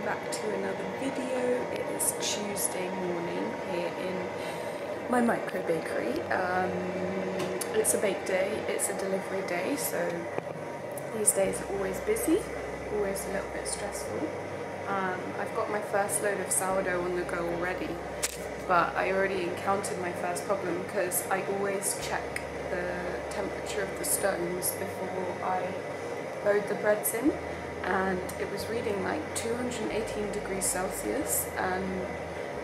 back to another video. It is Tuesday morning here in my micro bakery. It's a bake day, it's a delivery day, so these days are always busy, always a little bit stressful. I've got my first load of sourdough on the go already, but I already encountered my first problem because I always check the temperature of the stones before I load the breads in, and it was reading like 218 degrees Celsius, and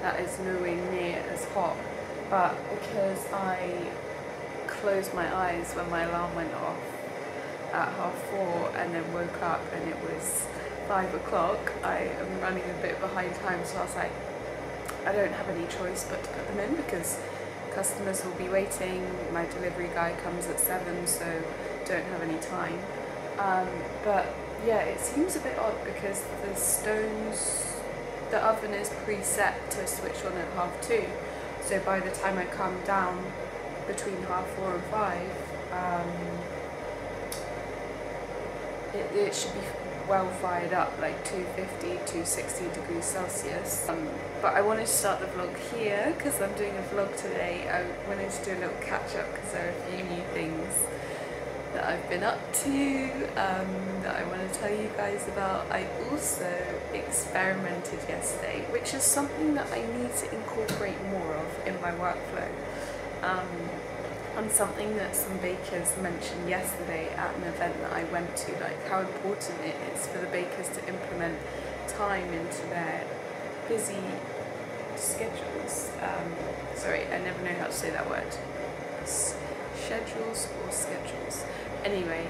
that is nowhere near as hot. But because I closed my eyes when my alarm went off at 4:30 and then woke up and it was 5 o'clock, I am running a bit behind time, so I was like, I don't have any choice but to put them in because customers will be waiting. My delivery guy comes at 7, so don't have any time. But yeah, it seems a bit odd because the stones, the oven is preset to switch on at 2:30, so by the time I come down between 4:30 and 5, it should be well fired up, like 250, 260 degrees Celsius. But I wanted to start the vlog here because I'm doing a vlog today. I wanted to do a little catch up because there are a few new things that I've been up to that I want to tell you guys about. I also experimented yesterday, which is something that I need to incorporate more of in my workflow. And something that some bakers mentioned yesterday at an event that I went to, like how important it is for the bakers to implement time into their busy schedules. Sorry, I never know how to say that word. Schedules or schedules. Anyway,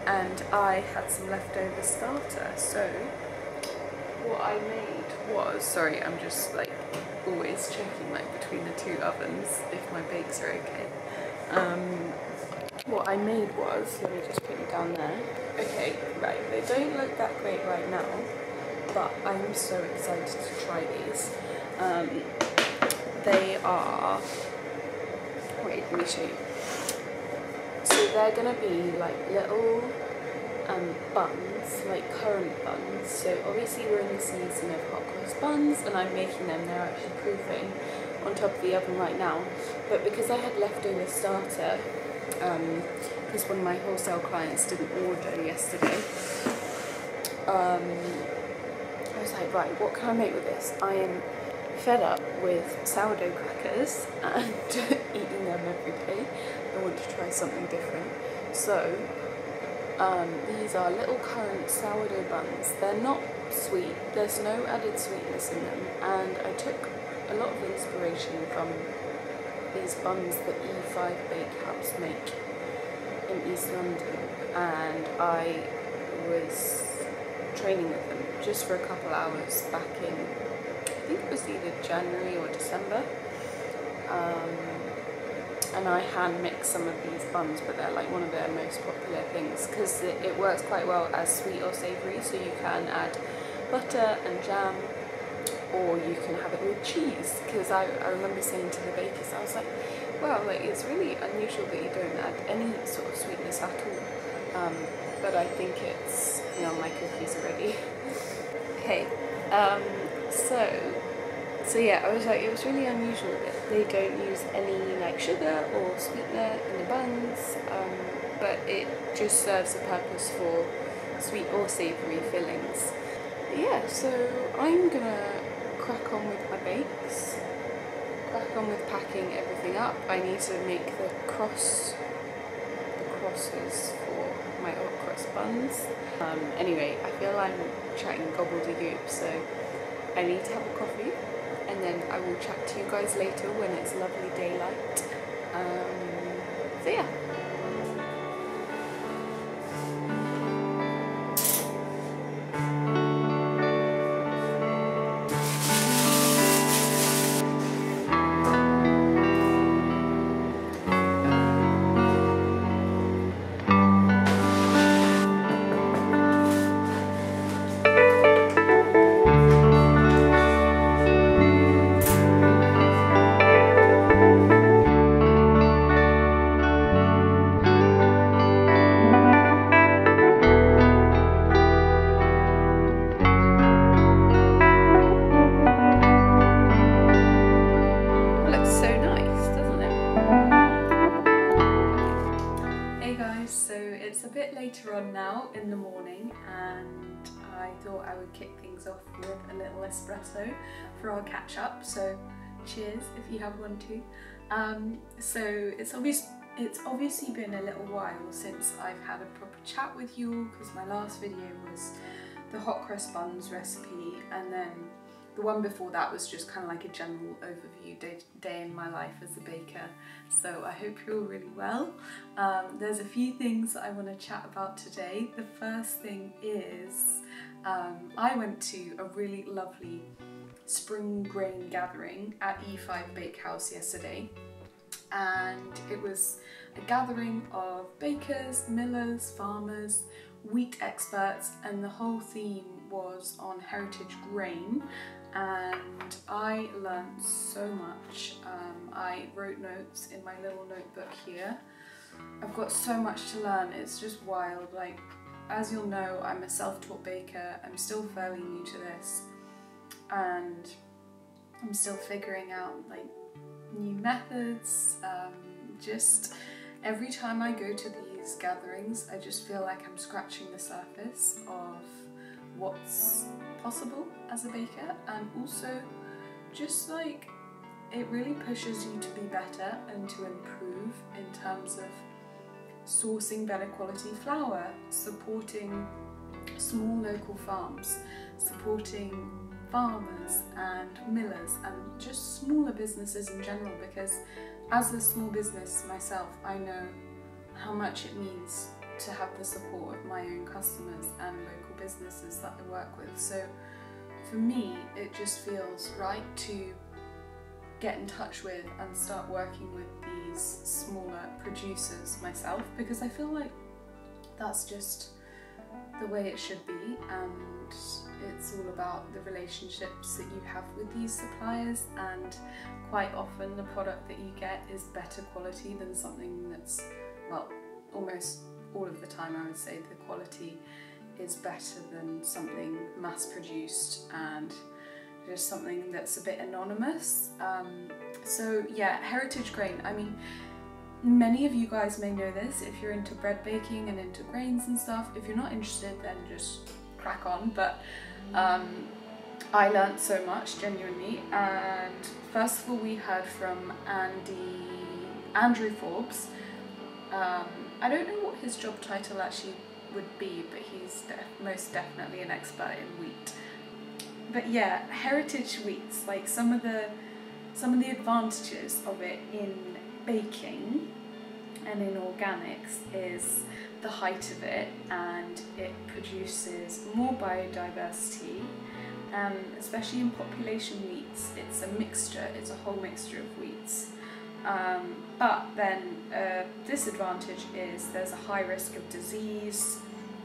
and I had some leftover starter, so what I made was, sorry, I'm just like always checking like between the two ovens if my bakes are okay. What I made was, let me just put it down there. Okay, right, they don't look that great right now, but I'm so excited to try these. They are, wait, let me show you. So they're gonna be like little buns, like currant buns. So obviously we're in the season of hot cross buns and I'm making them. They're actually proofing on top of the oven right now, but because I had leftover starter, because one of my wholesale clients didn't order yesterday, I was like, right, what can I make with this? I am fed up with sourdough crackers and eating them every day. I want to try something different. So these are little currant sourdough buns. They're not sweet, there's no added sweetness in them, and I took a lot of inspiration from these buns that E5 Bake House make in East London, and I was training with them just for a couple hours back in, I think it was either January or December. And I hand mix some of these buns, but they're like one of their most popular things because it works quite well as sweet or savoury, so you can add butter and jam, or you can have it with cheese, because I remember saying to the bakers, I was like, wow, like it's really unusual that you don't add any sort of sweetness at all, but I think it's, you know, my cookies are ready. Okay, so yeah, I was like, it was really unusual that they don't use any like sugar or sweetener in the buns, but it just serves a purpose for sweet or savoury fillings. But yeah, so I'm gonna crack on with my bakes, crack on with packing everything up. I need to make the crosses for my hot cross buns. Anyway, I feel I'm chatting gobbledygook, so I need to have a coffee, and then I will chat to you guys later when it's lovely daylight. So yeah. out in the morning and I thought I would kick things off with a little espresso for our catch up, so cheers if you have one too. So it's obviously been a little while since I've had a proper chat with you all, because my last video was the hot cross buns recipe, and then the one before that was just kind of like a general overview day in my life as a baker. So I hope you're all really well. There's a few things that I want to chat about today. The first thing is I went to a really lovely spring grain gathering at E5 Bakehouse yesterday, and it was a gathering of bakers, millers, farmers, wheat experts, and the whole theme was on heritage grain, and I learned so much. I wrote notes in my little notebook here. I've got so much to learn, it's just wild. Like, as you'll know, I'm a self-taught baker. I'm still fairly new to this, and I'm still figuring out like new methods. Just every time I go to these gatherings, I just feel like I'm scratching the surface of what's possible as a baker, and also just like it really pushes you to be better and to improve in terms of sourcing better quality flour, supporting small local farms, supporting farmers and millers and just smaller businesses in general, because as a small business myself, I know how much it means to have the support of my own customers and local businesses that I work with. So for me, it just feels right to get in touch with and start working with these smaller producers myself, because I feel like that's just the way it should be, and it's all about the relationships that you have with these suppliers, and quite often the product that you get is better quality than something that's, well, almost all of the time I would say the quality is better than something mass produced and just something that's a bit anonymous. So yeah, heritage grain, I mean, many of you guys may know this if you're into bread baking and into grains and stuff. If you're not interested, then just crack on. But I learnt so much, genuinely. And first of all, we heard from Andrew Forbes. I don't know what his job title actually would be, but he's most definitely an expert in wheat. But yeah, heritage wheats, like some of the advantages of it in baking and in organics is the height of it, and it produces more biodiversity, especially in population wheats. It's a mixture, it's a whole mixture of wheats. But then disadvantage is there's a high risk of disease,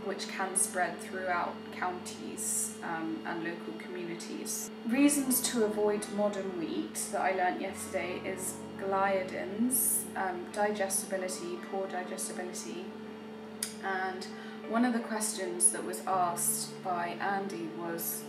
which can spread throughout counties and local communities. Reasons to avoid modern wheat that I learnt yesterday is gliadins, digestibility, poor digestibility, and one of the questions that was asked by Andy was,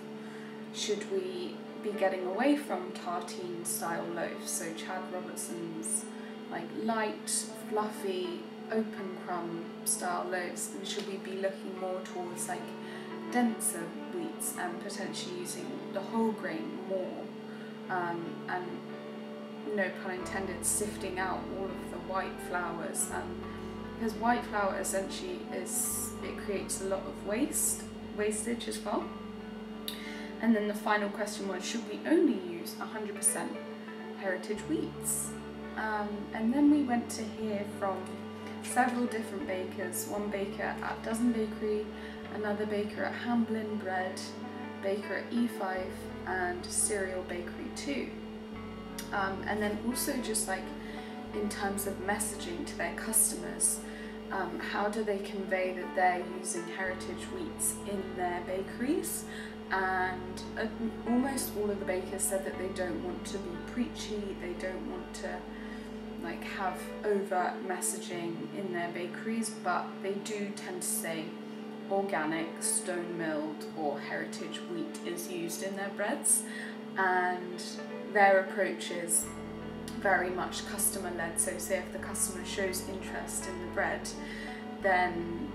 should we be getting away from tartine style loaves, so Chad Robertson's like light, fluffy, open crumb style loaves, and should we be looking more towards like denser wheats and potentially using the whole grain more, and no pun intended, sifting out all of the white flours, because white flour essentially it creates a lot of wastage as well. And then the final question was, should we only use 100% heritage wheats? And then we went to hear from several different bakers, one baker at Dozen Bakery, another baker at Hamblin Bread, baker at E5, and Cereal Bakery too. And then also just like in terms of messaging to their customers, how do they convey that they're using heritage wheats in their bakeries? And almost all of the bakers said that they don't want to be preachy, they don't want to like have overt messaging in their bakeries, but they do tend to say organic, stone milled or heritage wheat is used in their breads, and their approach is very much customer led. So say if the customer shows interest in the bread, then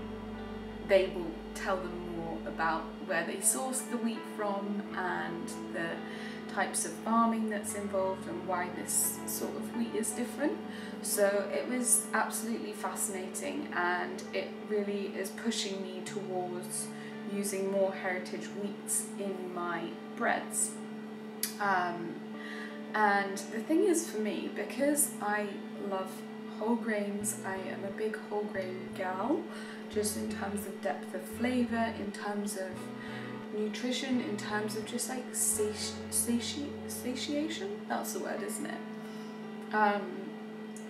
they will tell them more about where they source the wheat from and the types of farming that's involved and why this sort of wheat is different. So it was absolutely fascinating, and it really is pushing me towards using more heritage wheats in my breads. And the thing is, for me, because I love whole grains, I am a big whole grain gal, just in terms of depth of flavour, in terms of nutrition, in terms of just like satiation, that's the word, isn't it?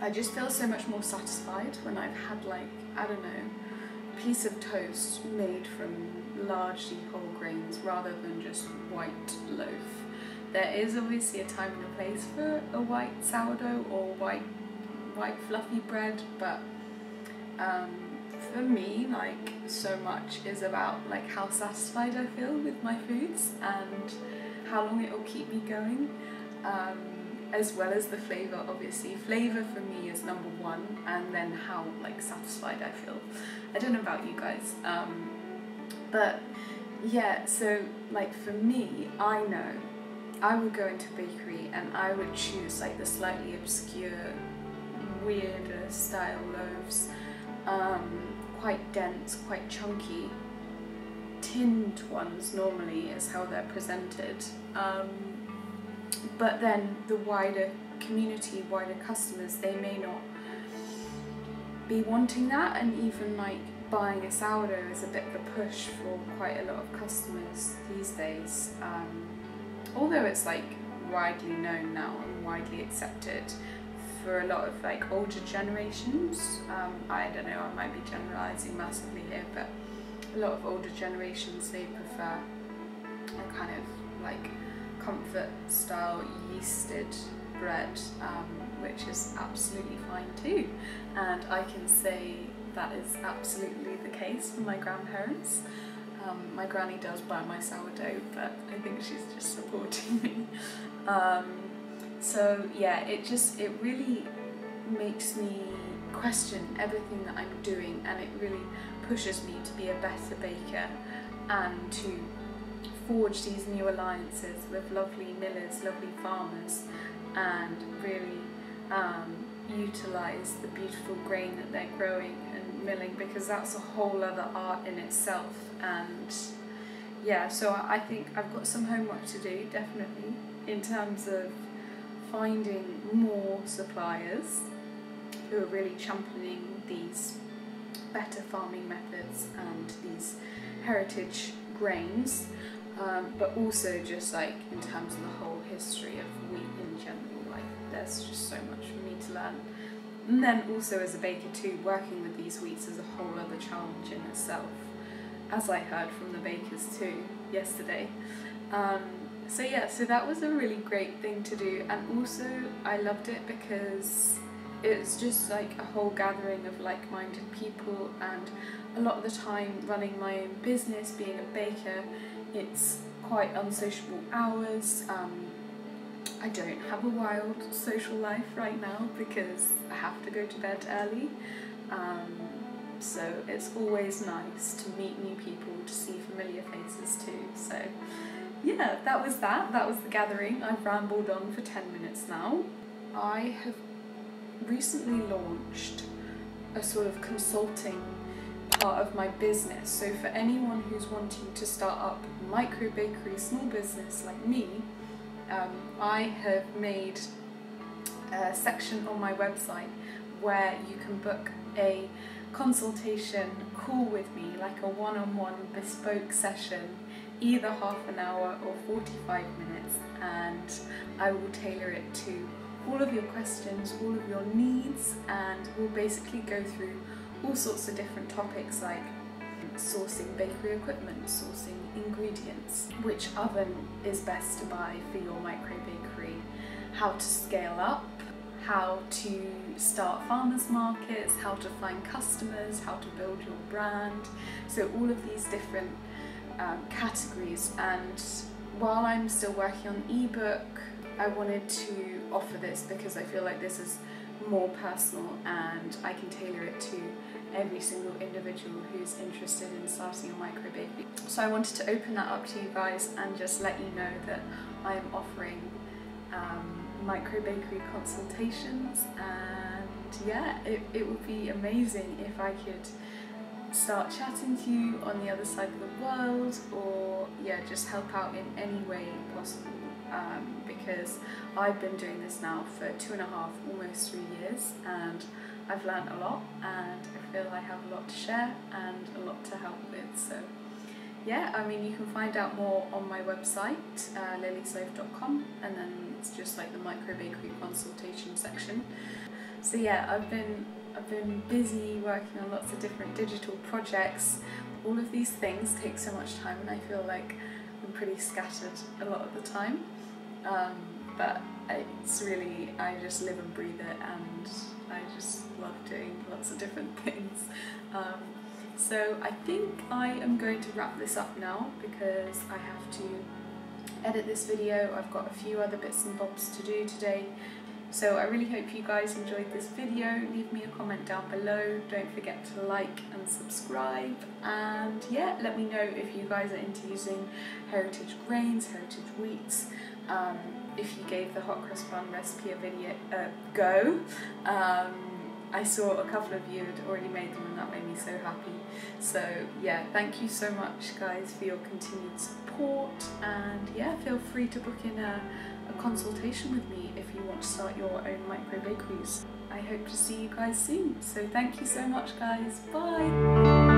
I just feel so much more satisfied when I've had, like, I don't know, a piece of toast made from largely whole grains rather than just white loaf. There is obviously a time and a place for a white sourdough or white fluffy bread, but for me, like, so much is about like how satisfied I feel with my foods and how long it will keep me going, as well as the flavour. Obviously, flavour for me is number one, and then how like satisfied I feel. I don't know about you guys, but yeah, so like for me, I know I would go into a bakery and I would choose like the slightly obscure, weirder style loaves, quite dense, quite chunky. Tinned ones normally is how they're presented, but then the wider community, wider customers, they may not be wanting that, and even like buying a sourdough is a bit of a push for quite a lot of customers these days, although it's like widely known now and widely accepted. For a lot of like older generations, I don't know, I might be generalising massively here, but a lot of older generations, they prefer a kind of like comfort style yeasted bread, which is absolutely fine too. And I can say that is absolutely the case for my grandparents. My granny does buy my sourdough, but I think she's just supporting me. So yeah, it really makes me question everything that I'm doing, and it really pushes me to be a better baker and to forge these new alliances with lovely millers, lovely farmers, and really utilise the beautiful grain that they're growing and milling, because that's a whole other art in itself. And yeah, so I think I've got some homework to do, definitely, in terms of finding more suppliers who are really championing these better farming methods and these heritage grains, but also just like in terms of the whole history of wheat in general. Like, there's just so much for me to learn. And then also as a baker too, working with these wheats is a whole other challenge in itself, as I heard from the bakers too yesterday. So yeah, so that was a really great thing to do, and also I loved it because it's just like a whole gathering of like-minded people, and a lot of the time running my own business, being a baker, it's quite unsociable hours. I don't have a wild social life right now because I have to go to bed early, so it's always nice to meet new people, to see familiar faces too. So yeah, that was the gathering. I've rambled on for 10 minutes now. I have recently launched a sort of consulting part of my business, so for anyone who's wanting to start up a micro bakery, small business like me, I have made a section on my website where you can book a consultation call with me, like a one-on-one bespoke session, either half an hour or 45 minutes, and I will tailor it to all of your questions, all of your needs, and we'll basically go through all sorts of different topics like sourcing bakery equipment, sourcing ingredients, which oven is best to buy for your micro bakery, how to scale up, how to start farmers markets, how to find customers, how to build your brand. So all of these different categories. And while I'm still working on the ebook, I wanted to offer this because I feel like this is more personal and I can tailor it to every single individual who's interested in starting a micro bakery. So I wanted to open that up to you guys and just let you know that I am offering micro bakery consultations, and yeah, it would be amazing if I could start chatting to you on the other side of the world, or yeah, just help out in any way possible, because I've been doing this now for 2.5, almost 3 years, and I've learned a lot, and I feel I have a lot to share and a lot to help with. So yeah, I mean, you can find out more on my website, lilysloaf.com, and then it's just like the micro bakery consultation section. So yeah, I've been busy working on lots of different digital projects. All of these things take so much time, and I feel like I'm pretty scattered a lot of the time, but it's really, I just live and breathe it, and I just love doing lots of different things. So I think I am going to wrap this up now, because I have to edit this video. I've got a few other bits and bobs to do today. So I really hope you guys enjoyed this video. Leave me a comment down below. Don't forget to like and subscribe. And yeah, let me know if you guys are into using heritage grains, heritage wheats. If you gave the hot cross bun recipe a go. I saw a couple of you had already made them, and that made me so happy. So yeah, thank you so much guys for your continued support, and yeah, feel free to book in a consultation with me if you want to start your own micro bakeries. I hope to see you guys soon. So thank you so much guys, bye!